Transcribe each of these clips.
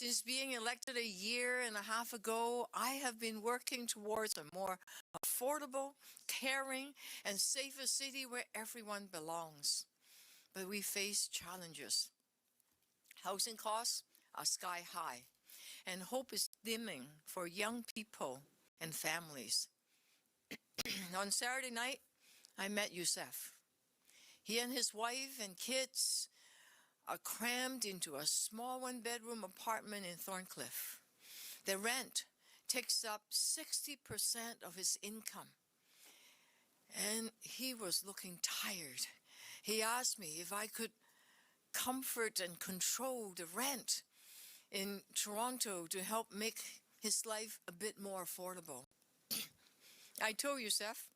Since being elected a year and a half ago, I have been working towards a more affordable, caring, and safer city where everyone belongs. But we face challenges. Housing costs are sky high, and hope is dimming for young people and families. On Saturday night, I met Youssef. He and his wife and kids are crammed into a small one-bedroom apartment in Thorncliffe. The rent takes up 60% of his income. And he was looking tired. He asked me if I could comfort and control the rent in Toronto to help make his life a bit more affordable. I told Youssef,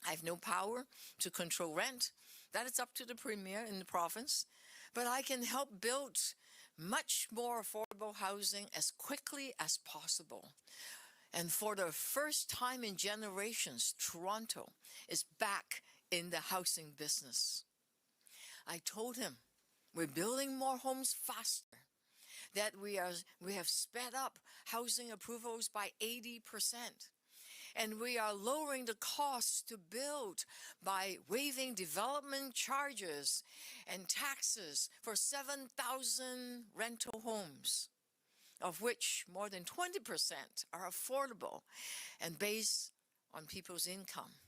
I have no power to control rent. That is up to the premier in the province. But I can help build much more affordable housing as quickly as possible. And for the first time in generations, Toronto is back in the housing business. I told him we're building more homes faster, that we have sped up housing approvals by 80%. And we are lowering the costs to build by waiving development charges and taxes for 7,000 rental homes, of which more than 20% are affordable and based on people's income.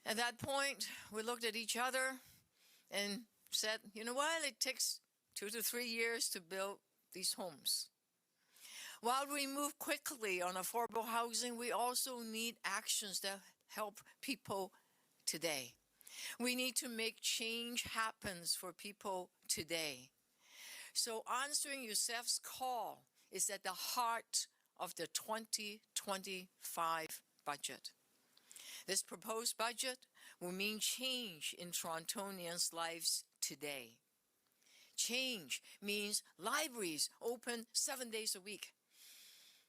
At that point, we looked at each other and said, you know what, it takes 2 to 3 years to build these homes. While we move quickly on affordable housing, we also need actions that help people today. We need to make change happen for people today. So answering Youssef's call is at the heart of the 2025 budget. This proposed budget will mean change in Torontonians' lives today. Change means libraries open 7 days a week.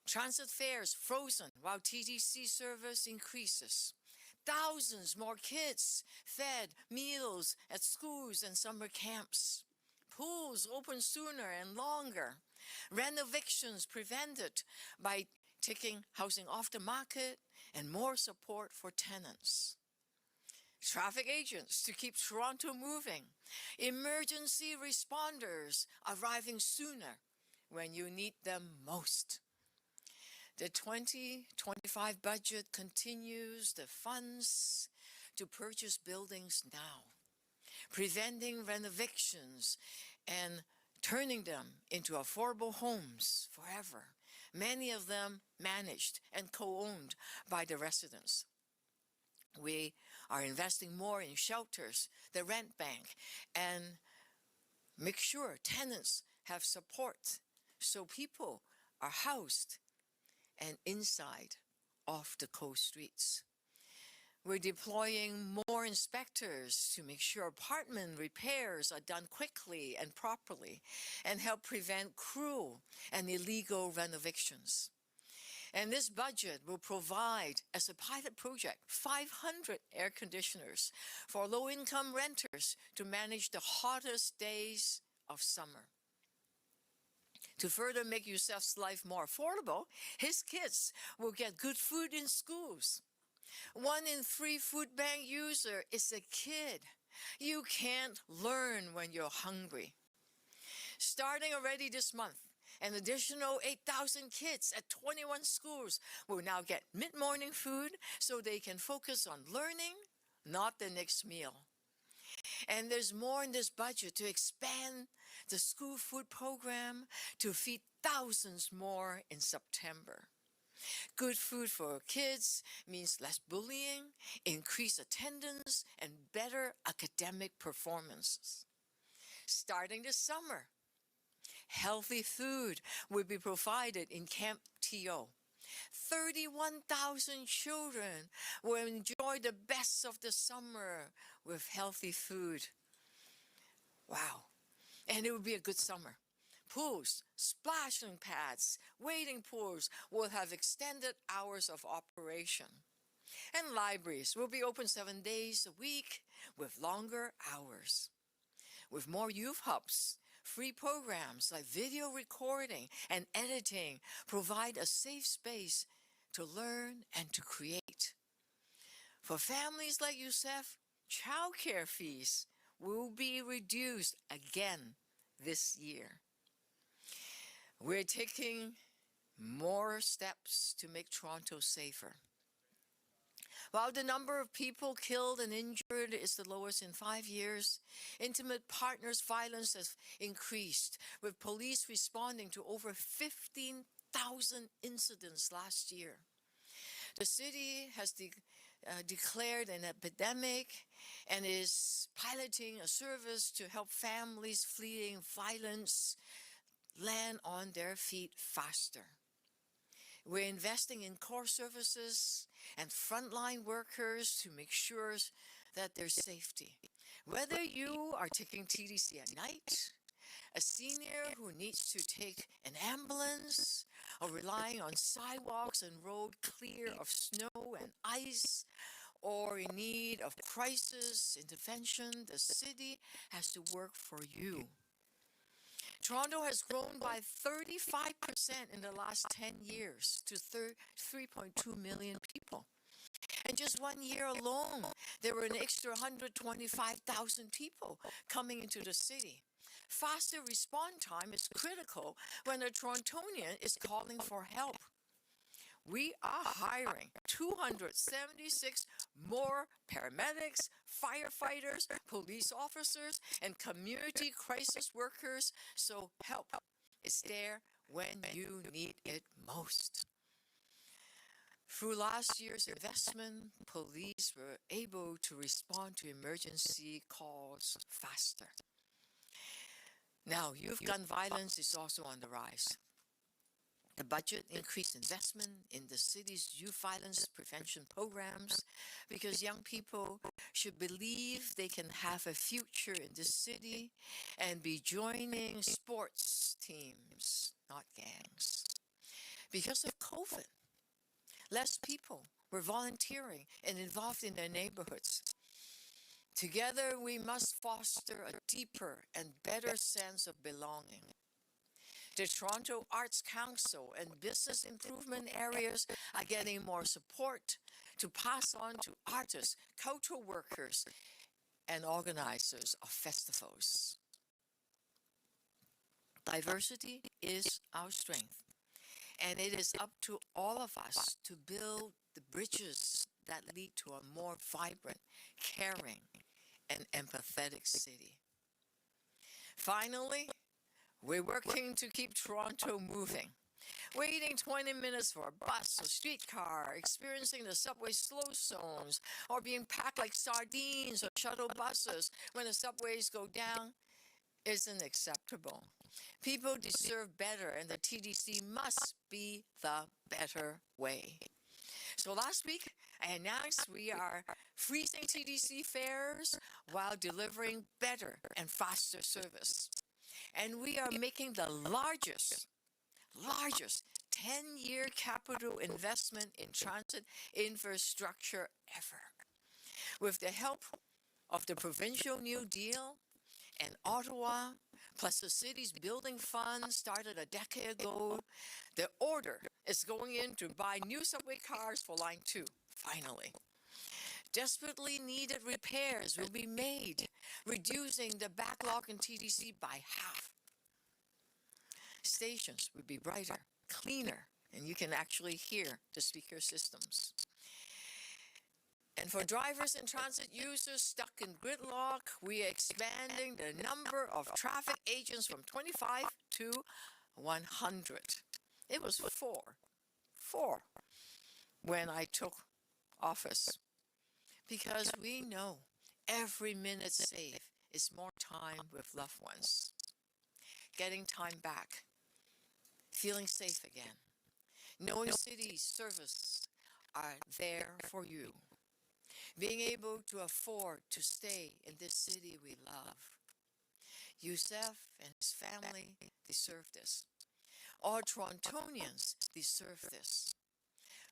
Transit fares frozen while TTC service increases. Thousands more kids fed meals at schools and summer camps. Pools open sooner and longer. Renovictions prevented by taking housing off the market and more support for tenants. Traffic agents to keep Toronto moving. Emergency responders arriving sooner when you need them most. The 2025 budget continues the funds to purchase buildings now, preventing renovictions and turning them into affordable homes forever, many of them managed and co-owned by the residents. We are investing more in shelters, the rent bank, and make sure tenants have support so people are housed and inside off the coast streets. We're deploying more inspectors to make sure apartment repairs are done quickly and properly and help prevent cruel and illegal renovictions. And this budget will provide, as a pilot project, 500 air conditioners for low-income renters to manage the hottest days of summer. To further make Youssef's life more affordable, his kids will get good food in schools. 1 in 3 food bank user is a kid. You can't learn when you're hungry. Starting already this month, an additional 8,000 kids at 21 schools will now get mid-morning food so they can focus on learning, not the next meal. And there's more in this budget to expand the school food program to feed thousands more in September. Good food for kids means less bullying, increased attendance, and better academic performances. Starting this summer, healthy food will be provided in Camp TO. 31,000 children will enjoy the best of the summer with healthy food. Wow. And it will be a good summer. Pools, splashing pads, wading pools will have extended hours of operation. And libraries will be open 7 days a week with longer hours. With more youth hubs Free programs like video recording and editing provide a safe space to learn and to create. For families like Youssef, childcare fees will be reduced again this year. We're taking more steps to make Toronto safer. While the number of people killed and injured is the lowest in 5 years, intimate partners violence has increased, with police responding to over 15,000 incidents last year. The city has declared an epidemic and is piloting a service to help families fleeing violence land on their feet faster. We're investing in core services and frontline workers to make sure that there's safety. Whether you are taking TDC at night, a senior who needs to take an ambulance, or relying on sidewalks and road clear of snow and ice, or in need of crisis intervention, the city has to work for you. Toronto has grown by 35% in the last 10 years to 3.2 million people. And just 1 year alone, there were an extra 125,000 people coming into the city. Faster response time is critical when a Torontonian is calling for help. We are hiring 276 more paramedics, firefighters, police officers, and community crisis workers, so help is there when you need it most. Through last year's investment, police were able to respond to emergency calls faster. Now, youth gun violence is also on the rise. The budget increased investment in the city's youth violence prevention programs because young people should believe they can have a future in the city and be joining sports teams, not gangs. Because of COVID, less people were volunteering and involved in their neighborhoods. Together, we must foster a deeper and better sense of belonging. The Toronto Arts Council and business improvement areas are getting more support to pass on to artists, cultural workers, and organizers of festivals. Diversity is our strength, and it is up to all of us to build the bridges that lead to a more vibrant, caring, and empathetic city. Finally, we're working to keep Toronto moving. Waiting 20 minutes for a bus or streetcar, experiencing the subway slow zones, or being packed like sardines or shuttle buses when the subways go down isn't acceptable. People deserve better, and the TDC must be the better way. So last week, I announced we are freezing TDC fares while delivering better and faster service. And we are making the largest 10-year capital investment in transit infrastructure ever. With the help of the Provincial New Deal and Ottawa, plus the city's building fund started a decade ago, the order is going in to buy new subway cars for Line 2, finally. Desperately needed repairs will be made, reducing the backlog in TDC by half. Stations will be brighter, cleaner, and you can actually hear the speaker systems. And for drivers and transit users stuck in gridlock, we are expanding the number of traffic agents from 25 to 100. It was four when I took office. Because we know every minute saved is more time with loved ones. Getting time back. Feeling safe again. Knowing city services are there for you. Being able to afford to stay in this city we love. Youssef and his family deserve this. All Torontonians deserve this.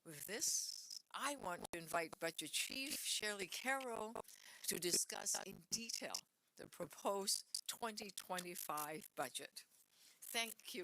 With this, I want to invite Budget Chief Shelley Carroll to discuss in detail the proposed 2025 budget. Thank you.